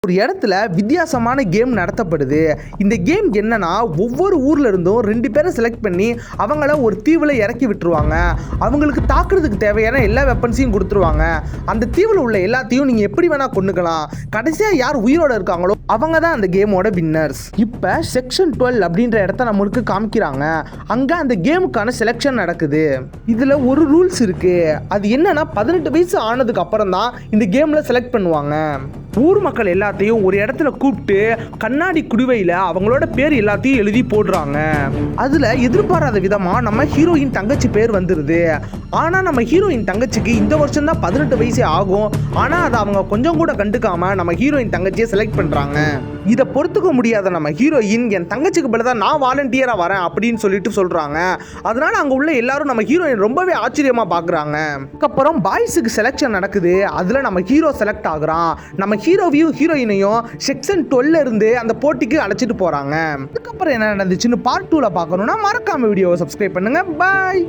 ஒரு இடத்துல வித்தியாசமான கேம் நடத்தப்படுது. இந்த கேம் என்னன்னா, ஒவ்வொரு ஊர்ல இருந்தும் 2 பேரை செலக்ட் பண்ணி அவங்கள ஒரு தீவுல இறக்கி விட்டுருவாங்க. அவங்களுக்கு தாக்குறதுக்கு தேவையான எல்லா வெப்பன்ஸையும் கொடுத்துருவாங்க. அந்த தீவுல உள்ள எல்லாத்தையும் நீங்க எப்படி வேணா கொன்னுக்கலாம். கடைசியா யார் உயிரோட இருக்காங்களோ அவங்க தான் அந்த கேமோட வின்னர்ஸ். இப்ப செக்ஷன் 12 அப்படின்ற இடத்த நம்மளுக்கு காமிக்கிறாங்க. அங்க அந்த கேமுக்கான செலக்ஷன் நடக்குது. இதுல ஒரு ரூல்ஸ் இருக்கு. அது என்னன்னா 18 வயசு ஆனதுக்கு அப்புறம் தான் இந்த கேம்ல செலக்ட் பண்ணுவாங்க. ஊர் மக்கள் எல்லாத்தையும் ஒரு இடத்துல கூப்பிட்டு கண்ணாடி குடுவையில் அவங்களோட பேர் எல்லாத்தையும் எழுதி போடுறாங்க. அதில் எதிர்பாராத விதமாக நம்ம ஹீரோயின் தங்கச்சி பேர் வந்துடுது. ஆனால் நம்ம ஹீரோயின் தங்கச்சிக்கு இந்த வருஷம் தான் 18 வயசே ஆகும். ஆனால் அதை அவங்க கொஞ்சம் கூட கண்டுக்காம நம்ம ஹீரோயின் தங்கச்சியை செலக்ட் பண்ணுறாங்க. இதை பொறுத்துக்க முடியாத நம்ம ஹீரோயின் என் தங்கச்சிக்கு பதிலாக நான் வாலண்டியராக வரேன் அப்படின்னு சொல்லிட்டு சொல்கிறாங்க. அதனால அங்கே உள்ள எல்லாரும் நம்ம ஹீரோயின் ரொம்பவே ஆச்சரியமாக பார்க்குறாங்க. அதுக்கப்புறம் பாய்ஸுக்கு செலெக்ஷன் நடக்குது. அதில் நம்ம ஹீரோ செலக்ட் ஆகுறான். நம்ம ஹீரோவையும் ஹீரோயினையும் செக்ஷன் 12 இருந்து அந்த போட்டிக்கு அழைச்சிட்டு போகிறாங்க. அதுக்கப்புறம் என்ன நடந்துச்சுன்னு பார்ட் 2ல பார்க்கணுன்னா மறக்காம வீடியோவை சப்ஸ்கிரைப் பண்ணுங்கள். பாய்.